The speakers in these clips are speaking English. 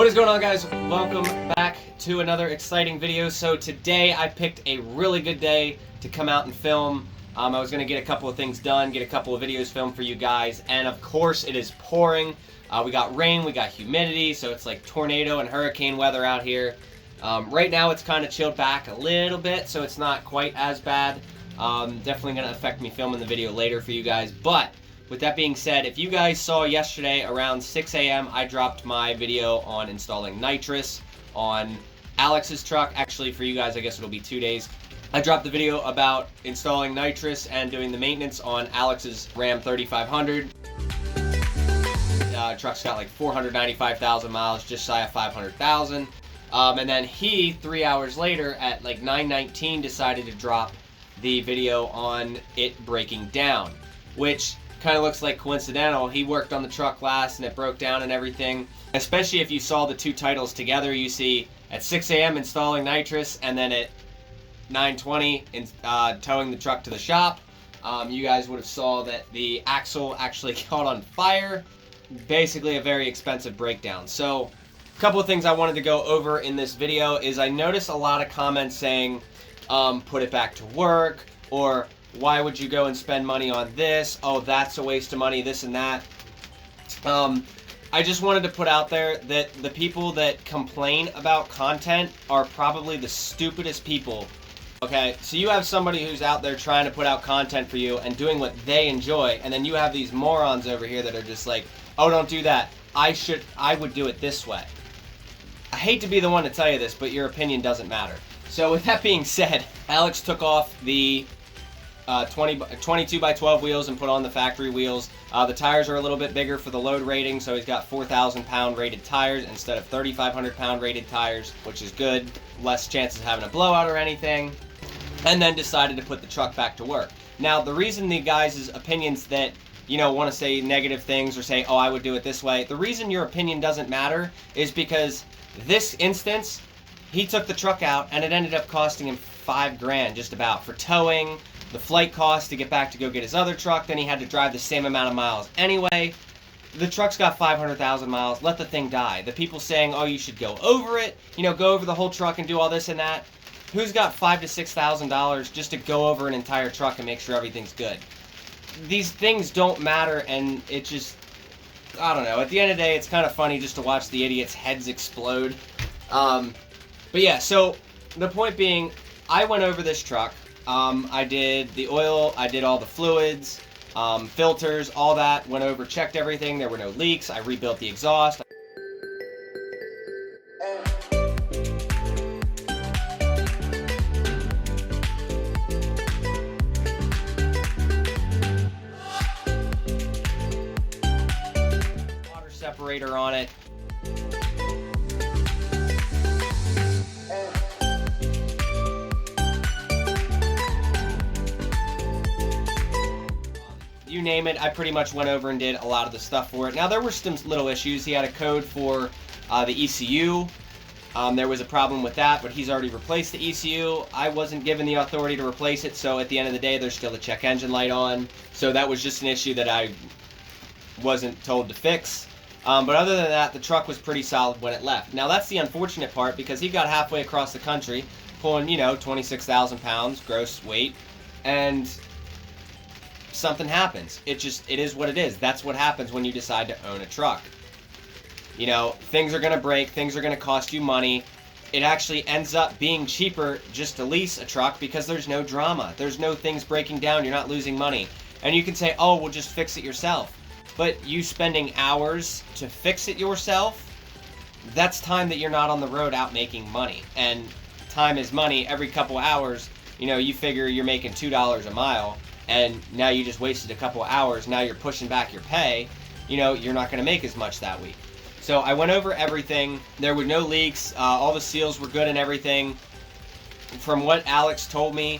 What is going on, guys? Welcome back to another exciting video. So today I picked a really good day to come out and film. I was going to get a couple of things done, get a couple of videos filmed for you guys, and of course it is pouring. We got rain, we got humidity, so it's like tornado and hurricane weather out here. Right now it's kind of chilled back a little bit, so it's not quite as bad. Definitely going to affect me filming the video later for you guys, but with that being said, if you guys saw yesterday around 6 a.m., I dropped my video on installing nitrous on Alex's truck. Actually, for you guys, I guess it'll be 2 days. I dropped the video about installing nitrous and doing the maintenance on Alex's Ram 3500. Truck's got like 495,000 miles, just shy of 500,000. And then he, 3 hours later at like 9:19, decided to drop the video on it breaking down, which kind of looks like coincidental. He worked on the truck last and it broke down and everything. Especially if you saw the two titles together, you see at 6 a.m. installing nitrous and then at 9:20 towing the truck to the shop. You guys would have saw that the axle actually caught on fire. Basically a very expensive breakdown. So a couple of things I wanted to go over in this video is I noticed a lot of comments saying put it back to work, or why would you go and spend money on this? Oh, that's a waste of money, this and that. I just wanted to put out there that the people that complain about content are probably the stupidest people. Okay, so you have somebody who's out there trying to put out content for you and doing what they enjoy, and then you have these morons over here that are just like, oh, don't do that. I would do it this way. I hate to be the one to tell you this, but your opinion doesn't matter. So with that being said, Alex took off the 22 by 12 wheels and put on the factory wheels. The tires are a little bit bigger for the load rating, so he's got 4,000 pound rated tires instead of 3,500 pound rated tires, which is good. Less chances of having a blowout or anything. And then decided to put the truck back to work. Now, the reason the guys' opinions that, you know, want to say negative things or say, oh, I would do it this way, the reason your opinion doesn't matter is because this instance, he took the truck out and it ended up costing him $5,000 just about for towing, the flight cost to get back to go get his other truck, then he had to drive the same amount of miles anyway. The truck's got 500,000 miles, let the thing die. The people saying, oh, you should go over it, you know, go over the whole truck and do all this and that. Who's got $5,000 to $6,000 just to go over an entire truck and make sure everything's good? These things don't matter, and it just, I don't know. At the end of the day, it's kind of funny just to watch the idiots' heads explode. But yeah, so the point being, I went over this truck. I did the oil, I did all the fluids, filters, all that, went over, checked everything, there were no leaks, I rebuilt the exhaust. Water separator on it. You name it, I pretty much went over and did a lot of the stuff for it. Now, there were some little issues. He had a code for the ECU. There was a problem with that, but he's already replaced the ECU. I wasn't given the authority to replace it, so at the end of the day, there's still a check engine light on. So that was just an issue that I wasn't told to fix. But other than that, the truck was pretty solid when it left. Now, that's the unfortunate part, because he got halfway across the country, pulling, you know, 26,000 pounds gross weight, and something happens. It is what it is. That's what happens when you decide to own a truck. You know, things are going to break, things are going to cost you money. It actually ends up being cheaper just to lease a truck because there's no drama. There's no things breaking down, you're not losing money. And you can say, oh, well, just fix it yourself. But you spending hours to fix it yourself, that's time that you're not on the road out making money. And time is money. Every couple hours, you know, you figure you're making $2 a mile. And now you just wasted a couple of hours, now you're pushing back your pay, you know, you're not going to make as much that week. So I went over everything, there were no leaks, all the seals were good and everything. From what Alex told me,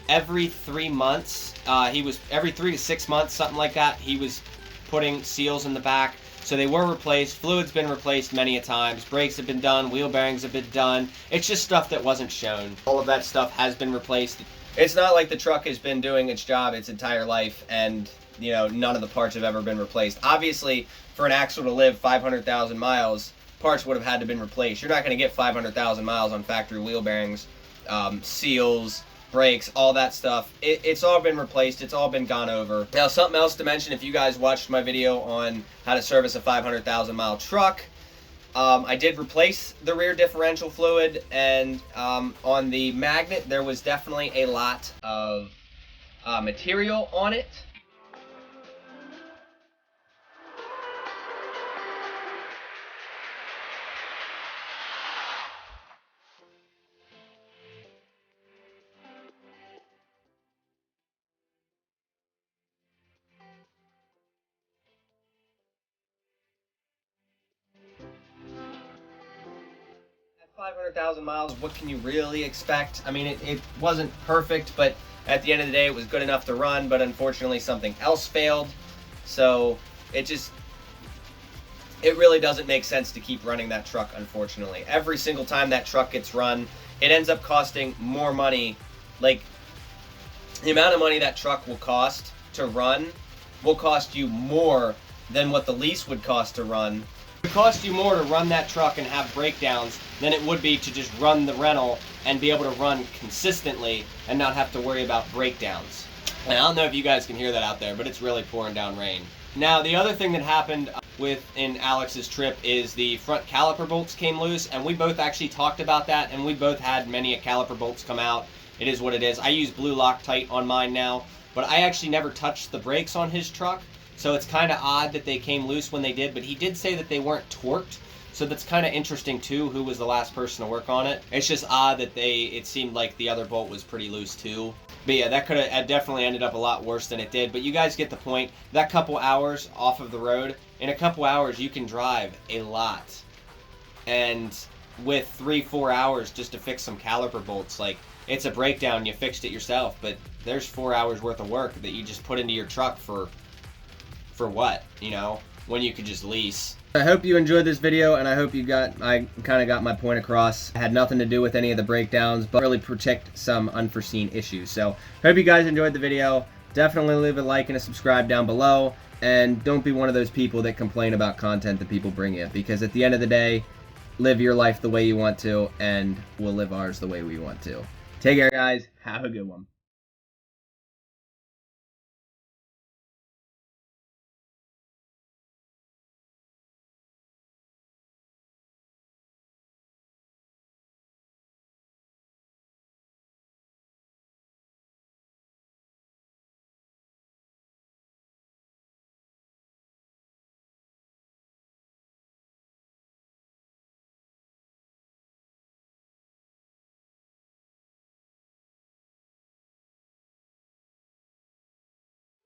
every 3 months, every 3 to 6 months, something like that, he was putting seals in the back. So they were replaced, fluid's been replaced many a times, brakes have been done, wheel bearings have been done. It's just stuff that wasn't shown. All of that stuff has been replaced. It's not like the truck has been doing its job its entire life and, you know, none of the parts have ever been replaced. Obviously, for an axle to live 500,000 miles, parts would have had to been replaced. You're not going to get 500,000 miles on factory wheel bearings, seals, brakes, all that stuff. It's all been replaced. It's all been gone over. Now, something else to mention, if you guys watched my video on how to service a 500,000 mile truck, I did replace the rear differential fluid, and on the magnet there was definitely a lot of material on it. At 500,000 miles, what can you really expect? I mean, it wasn't perfect, but at the end of the day, it was good enough to run, but unfortunately something else failed. So it really doesn't make sense to keep running that truck, unfortunately. Every single time that truck gets run, it ends up costing more money. Like, the amount of money that truck will cost to run will cost you more than what the lease would cost to run. It would cost you more to run that truck and have breakdowns than it would be to just run the rental and be able to run consistently and not have to worry about breakdowns. And I don't know if you guys can hear that out there, but it's really pouring down rain. Now, the other thing that happened in Alex's trip is the front caliper bolts came loose, and we both actually talked about that, and we both had many caliper bolts come out. It is what it is. I use blue Loctite on mine now, but I actually never touched the brakes on his truck, so it's kind of odd that they came loose when they did, but he did say that they weren't torqued, so that's kind of interesting too, who was the last person to work on it. It's just odd that it seemed like the other bolt was pretty loose too. But yeah, that could have definitely ended up a lot worse than it did, but you guys get the point. That couple hours off of the road, in a couple hours you can drive a lot. And with 3-4 hours just to fix some caliper bolts, like, it's a breakdown, you fixed it yourself, but there's 4 hours worth of work that you just put into your truck for what, you know, when you could just lease. I hope you enjoyed this video, and I hope I kind of got my point across. It had nothing to do with any of the breakdowns, but really protect some unforeseen issues. So, hope you guys enjoyed the video. Definitely leave a like and a subscribe down below, and don't be one of those people that complain about content that people bring you, because at the end of the day, live your life the way you want to, and we'll live ours the way we want to. Take care, guys. Have a good one.